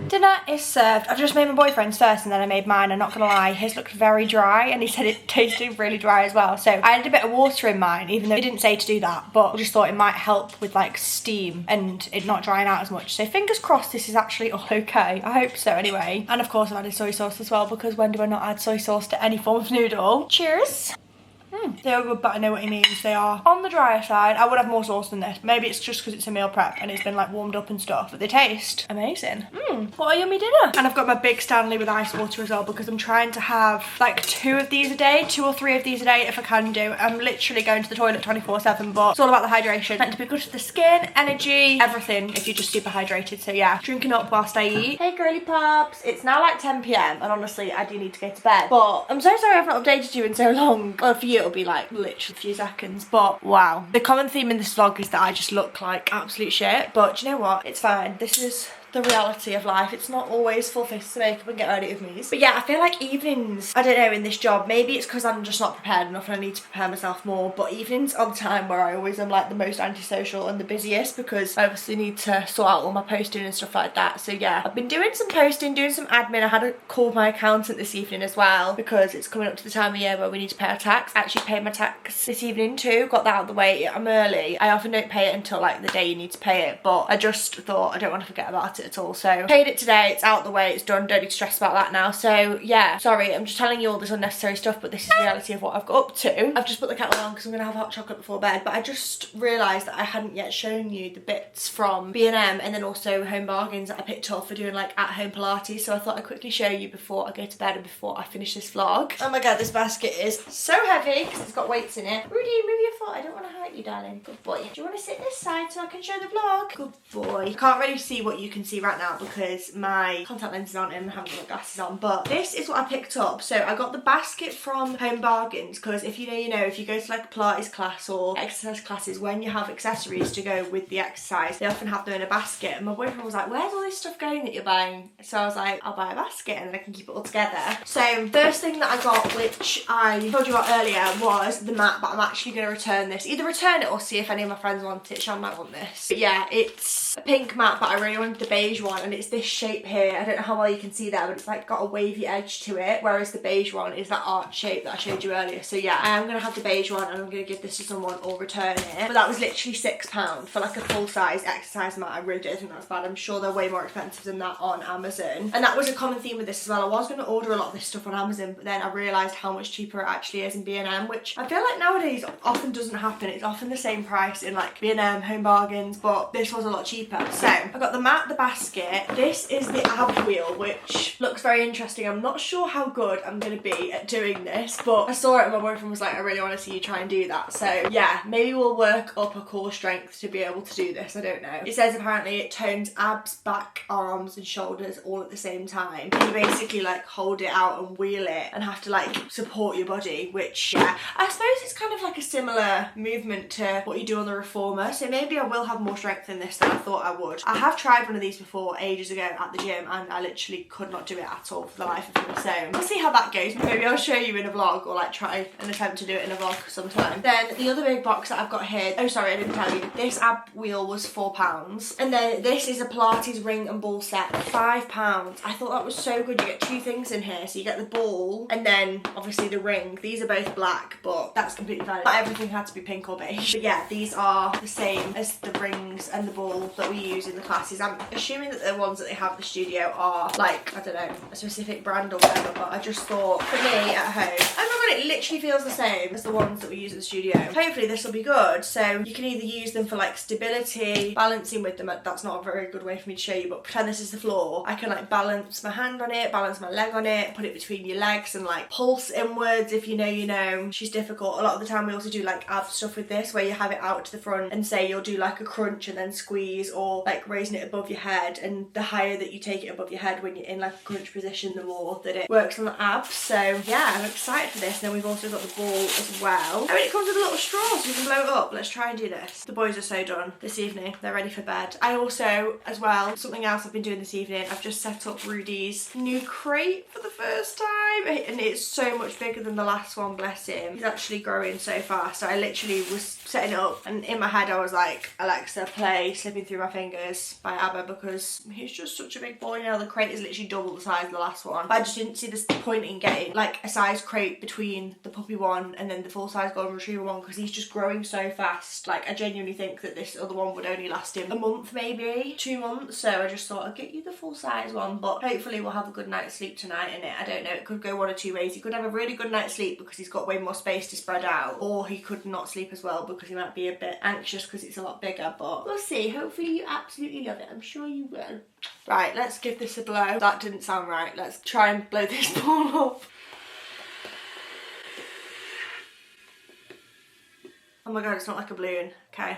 Dinner is served. I've just made my boyfriend's first and then I made mine. I'm not gonna lie, his looked very dry and he said it tasted really dry as well. So I added a bit of water in mine, even though he didn't say to do that, but I just thought it might help with like steam and it not drying out as much. So fingers crossed this is actually all okay. I hope so anyway. And of course I've added soy sauce as well, because when do I not add soy sauce to any form of noodle? Cheers. They are good, but I know what he means. They are on the drier side. I would have more sauce than this. Maybe it's just because it's a meal prep and it's been like warmed up and stuff, but they taste amazing. What a yummy dinner. And I've got my big Stanley with ice water as well, because I'm trying to have like 2 of these a day, 2 or 3 of these a day if I can do. I'm literally going to the toilet 24/7, but it's all about the hydration. It's meant to be good for the skin, energy, everything if you're just super hydrated. So yeah, drinking up whilst I eat. Hey girly pops. It's now like 10 PM and honestly I do need to go to bed, but I'm so sorry I've not updated you in so long. Well, for you it'll be like literally a few seconds, but wow. The common theme in this vlog is that I just look like absolute shit, but do you know what? It's fine. This is the reality of life. It's not always full face of makeup and get ready with me. But yeah, I feel like evenings, I don't know, in this job, maybe it's because I'm just not prepared enough and I need to prepare myself more, but evenings are the time where I always am like the most antisocial and the busiest, because I obviously need to sort out all my posting and stuff like that. So yeah, I've been doing some posting, doing some admin. I had a call with my accountant this evening as well, because it's coming up to the time of year where we need to pay our tax. I actually paid my tax this evening too, got that out of the way. I'm early. I often don't pay it until like the day you need to pay it, but I just thought I don't want to forget about it at all. So paid it today, it's out the way, it's done, don't need to stress about that now. So yeah, sorry, I'm just telling you all this unnecessary stuff, but this is the reality of what I've got up to. I've just put the kettle on because I'm gonna have hot chocolate before bed, but I just realised that I hadn't yet shown you the bits from B&M and then also Home Bargains that I picked up for doing like at-home Pilates, so I thought I'd quickly show you before I go to bed and before I finish this vlog. Oh my god, this basket is so heavy because it's got weights in it. Rudy, move your foot, I don't want to hurt you, darling. Good boy. Do you want to sit this side so I can show the vlog? Good boy. I can't really see what you can see right now because my contact lenses aren't in and I haven't got my glasses on, but this is what I picked up. So I got the basket from Home Bargains because if you know, if you go to like a Pilates class or exercise classes, when you have accessories to go with the exercise, they often have them in a basket. And my boyfriend was like, where's all this stuff going that you're buying? So I was like, I'll buy a basket and then I can keep it all together. So first thing that I got, which I told you about earlier, was the mat, but I'm actually going to return this. Either return it or see if any of my friends want it. Sean might want this. But yeah, it's a pink mat, but I really wanted the beige one, and it's this shape here. I don't know how well you can see there, but it's like got a wavy edge to it, whereas the beige one is that arch shape that I showed you earlier. So yeah, I am going to have the beige one and I'm going to give this to someone or return it. But that was literally £6 for like a full-size exercise mat. I really don't think that's bad. I'm sure they're way more expensive than that on Amazon. And that was a common theme with this as well. I was going to order a lot of this stuff on Amazon, but then I realised how much cheaper it actually is in B&M, which I feel like nowadays often doesn't happen. It's often the same price in like B&M, Home Bargains, but this was a lot cheaper. So I got the mat, the basket. This is the ab wheel, which looks very interesting. I'm not sure how good I'm going to be at doing this, but I saw it and my boyfriend was like, I really want to see you try and do that. So yeah, maybe we'll work up a core strength to be able to do this. I don't know. It says apparently it tones abs, back, arms and shoulders all at the same time. You basically like hold it out and wheel it and have to like support your body, which yeah, I suppose it's kind of like a similar movement to what you do on the reformer. So maybe I will have more strength in this than I thought I would. I have tried one of these before ages ago at the gym and I literally could not do it at all for the life of me. So we'll see how that goes. Maybe I'll show you in a vlog or like try an attempt to do it in a vlog sometime. Then the other big box that I've got here, oh sorry, I didn't tell you, this ab wheel was £4. And then this is a Pilates ring and ball set, £5. I thought that was so good. You get two things in here. So you get the ball and then obviously the ring. These are both black, but that's completely fine. Not everything had to be pink or beige. But yeah, these are the same as the rings and the ball that we use in the classes. I'm assuming that the ones that they have at the studio are like, I don't know, a specific brand or whatever, but I just thought for me at home, oh my god, it literally feels the same as the ones that we use at the studio. Hopefully this will be good. So you can either use them for like stability, balancing with them. That's not a very good way for me to show you, but pretend this is the floor. I can like balance my hand on it, balance my leg on it, put it between your legs and like pulse inwards. If you know, you know. She's difficult. A lot of the time we also do like ab stuff with this, where you have it out to the front and say you'll do like a crunch and then squeeze, or like raising it above your head, and the higher that you take it above your head when you're in like a crunch position, the more that it works on the abs. So yeah, I'm excited for this. And then we've also got the ball as well. Oh, and it comes with a little straw so you can blow it up. Let's try and do this. The boys are so done this evening. They're ready for bed. I also, as well, something else I've been doing this evening, I've just set up Rudy's new crate for the first time, and it's so much bigger than the last one, bless him. He's actually growing so fast. So I literally was setting it up and in my head I was like, Alexa, play Slipping Through My Fingers by ABBA, because he's just such a big boy now. The crate is literally double the size of the last one. But I just didn't see the point in getting like a size crate between the puppy one and then the full size golden retriever one, because he's just growing so fast. Like I genuinely think that this other one would only last him a month, maybe 2 months. So I just thought I'd get you the full size one, but hopefully we'll have a good night's sleep tonight in it. I don't know, it could go one or two ways. He could have a really good night's sleep because he's got way more space to spread out, or he could not sleep as well because he might be a bit anxious because it's a lot bigger, but we'll see. Hopefully you absolutely love it. I'm sure you will. Right, let's give this a blow. That didn't sound right. Let's try and blow this ball up. Oh my god, it's not like a balloon. Okay.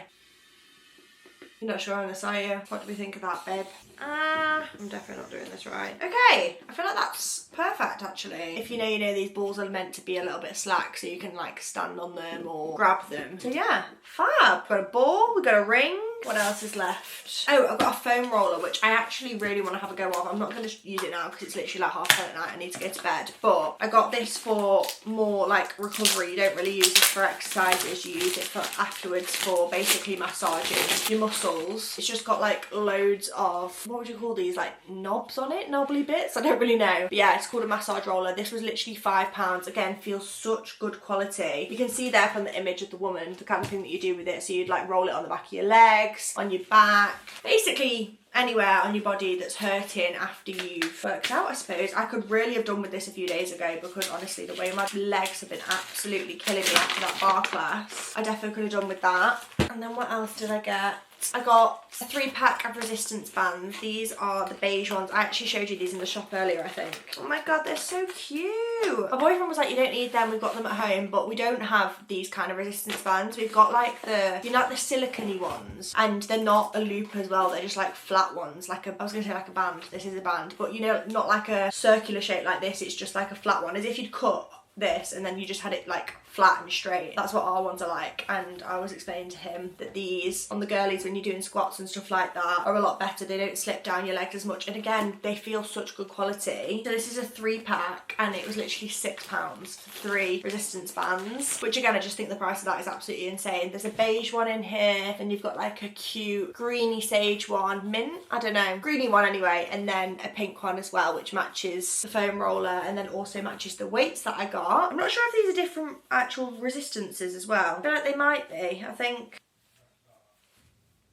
You're not sure on this, are you? What do we think of that, babe? I'm definitely not doing this right. Okay, I feel like that's perfect actually. If you know, these balls are meant to be a little bit slack so you can like stand on them or grab them. So yeah, fab. We've got a ball, we've got a ring. What else is left? Oh, I've got a foam roller, which I actually really want to have a go of. I'm not going to use it now because it's literally like 10:30 at night. I need to go to bed. But I got this for more like recovery. You don't really use this for exercises. You use it for afterwards for basically massaging your muscles. It's just got like loads of, what would you call these? Like knobs on it? Knobbly bits? I don't really know. But yeah, it's called a massage roller. This was literally £5. Again, feels such good quality. You can see there from the image of the woman, the kind of thing that you do with it. So you'd like roll it on the back of your legs, on your back. Basically, anywhere on your body that's hurting after you've worked out, I suppose. I could really have done with this a few days ago because honestly the way my legs have been absolutely killing me after that bar class, I definitely could have done with that. And then what else did I get? I got a 3-pack of resistance bands. These are the beige ones. I actually showed you these in the shop earlier, I think. Oh my god, they're so cute. My boyfriend was like, you don't need them, we've got them at home, but we don't have these kind of resistance bands. We've got like the, you know, like the silicone-y ones, and they're not a loop as well, they're just like flat ones, like a, I was gonna say like a band, this is a band, but you know, not like a circular shape like this, it's just like a flat one, as if you'd cut this and then you just had it like flat and straight. That's what our ones are like. And I was explaining to him that these on the girlies, when you're doing squats and stuff like that, are a lot better. They don't slip down your legs as much, and again, they feel such good quality. So this is a 3-pack and it was literally £6 for 3 resistance bands, which again, I just think the price of that is absolutely insane. There's a beige one in here, and you've got like a cute greeny sage one, mint, I don't know, greeny one anyway, and then a pink one as well, which matches the foam roller and then also matches the weights that I got. I'm not sure if these are different actual resistances as well. I feel like they might be, I think.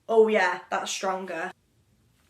Oh yeah, that's stronger.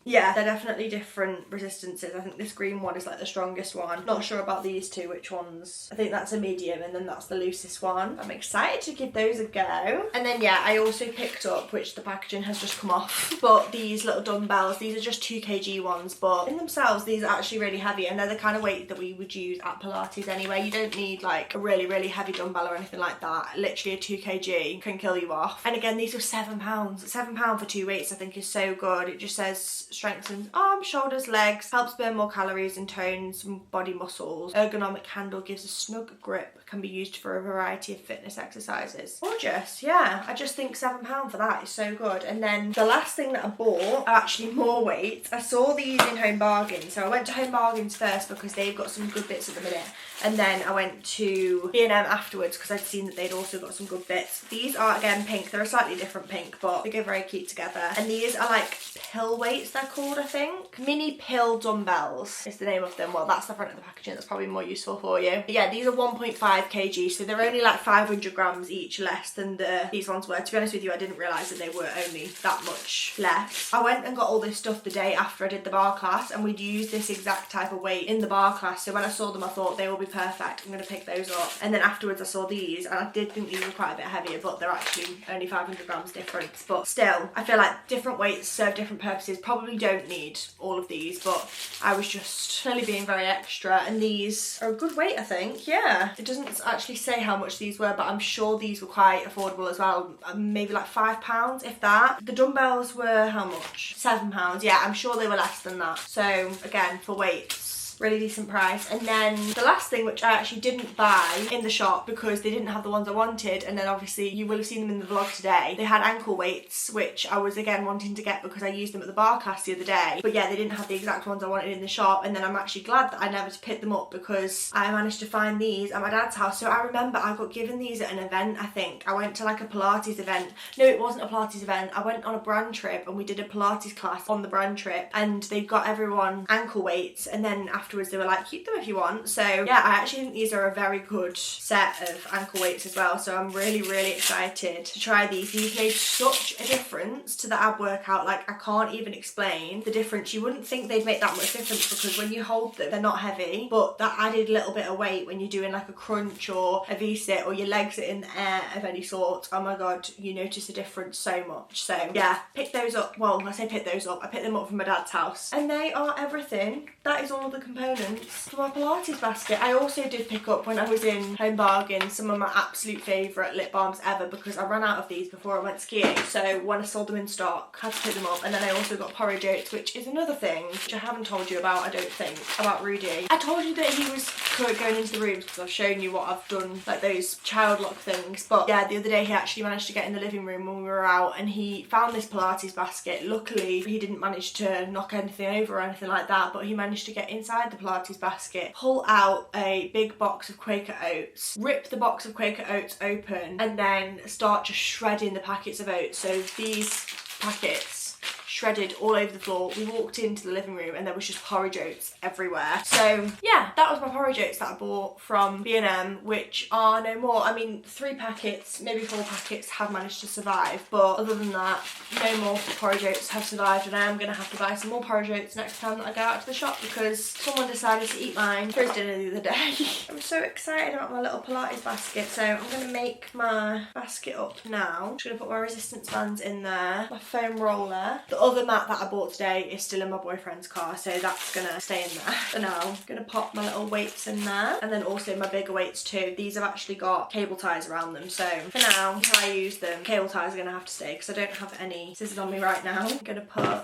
Yeah, they're definitely different resistances. I think this green one is like the strongest one. Not sure about these two, which ones. I think that's a medium and then that's the loosest one. I'm excited to give those a go. And then yeah, I also picked up, which the packaging has just come off, but these little dumbbells. These are just 2kg ones, but in themselves, these are actually really heavy, and they're the kind of weight that we would use at Pilates anyway. You don't need like a really, really heavy dumbbell or anything like that. Literally a 2kg can kill you off. And again, these were £7. £7 for 2 weights I think is so good. It just says strengthens arms, shoulders, legs, helps burn more calories and tones body muscles. Ergonomic handle gives a snug grip, can be used for a variety of fitness exercises. Gorgeous, yeah. I just think £7 for that is so good. And then the last thing that I bought are actually more weights. I saw these in Home Bargains, so I went to Home Bargains first because they've got some good bits at the minute, and then I went to B&M afterwards because I'd seen that they'd also got some good bits. These are again pink. They're a slightly different pink, but they go very cute together. And these are like pill weights, they're called, I think. Mini pill dumbbells is the name of them. Well, that's the front of the packaging. That's probably more useful for you. But yeah, these are 1.5 kg, so they're only like 500 grams each less than these ones were. To be honest with you, I didn't realise that they were only that much less. I went and got all this stuff the day after I did the bar class, and we'd use this exact type of weight in the bar class, so when I saw them I thought they will be perfect. I'm going to pick those up. And then afterwards I saw these, and I did think these were quite a bit heavier, but they're actually only 500 grams difference. But still, I feel like different weights serve different purposes. Probably don't need all of these, but I was just clearly being very extra, and these are a good weight, I think. Yeah, it doesn't actually say how much these were, but I'm sure these were quite affordable as well. Maybe like £5, if that. The dumbbells were how much? £7. Yeah, I'm sure they were less than that. So again, for weights, really decent price. And then the last thing, which I actually didn't buy in the shop because they didn't have the ones I wanted, and then obviously you will have seen them in the vlog today, they had ankle weights, which I was again wanting to get because I used them at the bar class the other day, but yeah, they didn't have the exact ones I wanted in the shop. And then I'm actually glad that I never picked them up because I managed to find these at my dad's house. So I remember I got given these at an event. I think I went to like a Pilates event. No, it wasn't a Pilates event. I went on a brand trip and we did a Pilates class on the brand trip, and they got everyone ankle weights, and then afterwards they were like, keep them if you want. So yeah, I actually think these are a very good set of ankle weights as well, so I'm really, really excited to try these. These made such a difference to the ab workout, like I can't even explain the difference. You wouldn't think they'd make that much difference because when you hold them, they're not heavy, but that added little bit of weight when you're doing like a crunch or a V-sit or your legs are in the air of any sort, oh my god, you notice a difference so much. So yeah, pick those up. Well, I say pick those up, I picked them up from my dad's house, and they are everything. That is all of the components for my Pilates basket. I also did pick up, when I was in Home Bargains, some of my absolute favourite lip balms ever because I ran out of these before I went skiing. So when I saw them in stock, I had to pick them up. And then I also got porridge oats, which is another thing which I haven't told you about, I don't think, about Rudy. I told you that he was going into the rooms because I've shown you what I've done, like those child lock things. But yeah, the other day he actually managed to get in the living room when we were out, and he found this Pilates basket. Luckily, he didn't manage to knock anything over or anything like that, but he managed to get inside the Pilates basket, pull out a big box of Quaker Oats, rip the box of Quaker Oats open, and then start just shredding the packets of oats. So these packets shredded all over the floor. We walked into the living room and there was just porridge oats everywhere. So yeah, that was my porridge oats that I bought from B&M, which are no more. I mean, 3 packets, maybe 4 packets have managed to survive, but other than that, no more porridge oats have survived, and I am going to have to buy some more porridge oats next time that I go out to the shop because someone decided to eat mine for his dinner the other day. I'm so excited about my little Pilates basket, so I'm going to make my basket up now. I'm just going to put my resistance bands in there, my foam roller. The other mat that I bought today is still in my boyfriend's car, so that's going to stay in there for now. I'm going to pop my little weights in there, and then also my bigger weights too. These have actually got cable ties around them, so for now, until I use them, cable ties are going to have to stay because I don't have any scissors on me right now. I'm going to put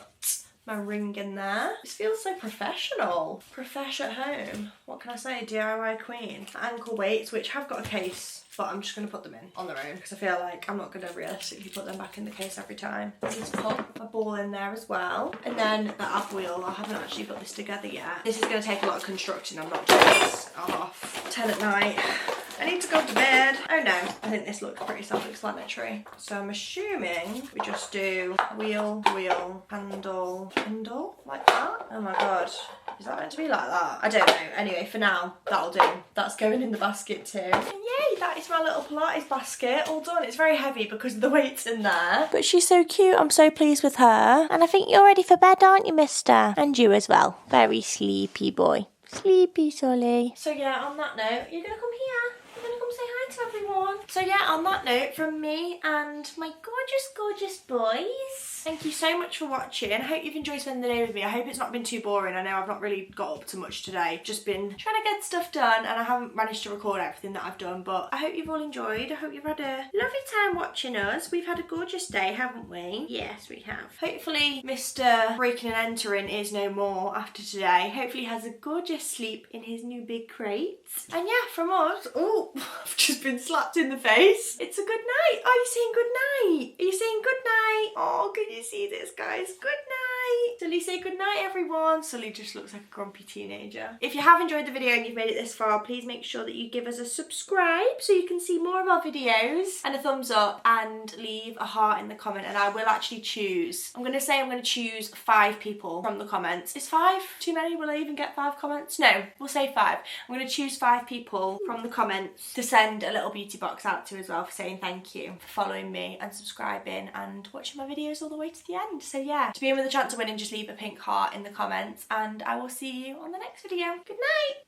my ring in there. This feels so professional. Profesh at home. What can I say? DIY queen. Ankle weights, which have got a case, but I'm just going to put them in on their own because I feel like I'm not going to realistically put them back in the case every time. I need to put a ball in there as well. And then the ab wheel, I haven't actually put this together yet. This is going to take a lot of constructing. I'm not doing this off. 10 at night. I need to go to bed. Oh no, I think this looks pretty self-explanatory. So I'm assuming we just do wheel, wheel, handle, handle, like that. Oh my god, is that meant to be like that? I don't know. Anyway, for now, that'll do. That's going in the basket too. And yay, that is my little Pilates basket all done. It's very heavy because of the weights in there. But she's so cute. I'm so pleased with her. And I think you're ready for bed, aren't you, mister? And you as well. Very sleepy boy. Sleepy, Solly. So yeah, on that note, you're gonna come here. I'm gonna come say hi to everyone. So yeah, on that note, from me and my gorgeous boys, thank you so much for watching. I hope you've enjoyed spending the day with me. I hope it's not been too boring. I know I've not really got up to much today. Just been trying to get stuff done and I haven't managed to record everything that I've done, but I hope you've all enjoyed. I hope you've had a lovely time watching us. We've had a gorgeous day, haven't we? Yes, we have. Hopefully Mr. Breaking and Entering is no more after today. Hopefully he has a gorgeous sleep in his new big crate. And yeah, from us, oh, I've just been slapped in the face. It's a good night. Are you saying good night? Are you saying good night? Oh, can you see this, guys? Good night. Sully, say good night, everyone. Sully just looks like a grumpy teenager. If you have enjoyed the video and you've made it this far, please make sure that you give us a subscribe so you can see more of our videos, and a thumbs up, and leave a heart in the comment, and I will actually choose. I'm going to choose 5 people from the comments. Is 5 too many? Will I even get 5 comments? No, we'll say 5. I'm going to choose 5 people from the comments to send a little beauty box out to as well, for saying thank you for following me and subscribing and watching my videos all the way to the end. So yeah, to be in with a chance of winning, just leave a pink heart in the comments, and I will see you on the next video. Good night.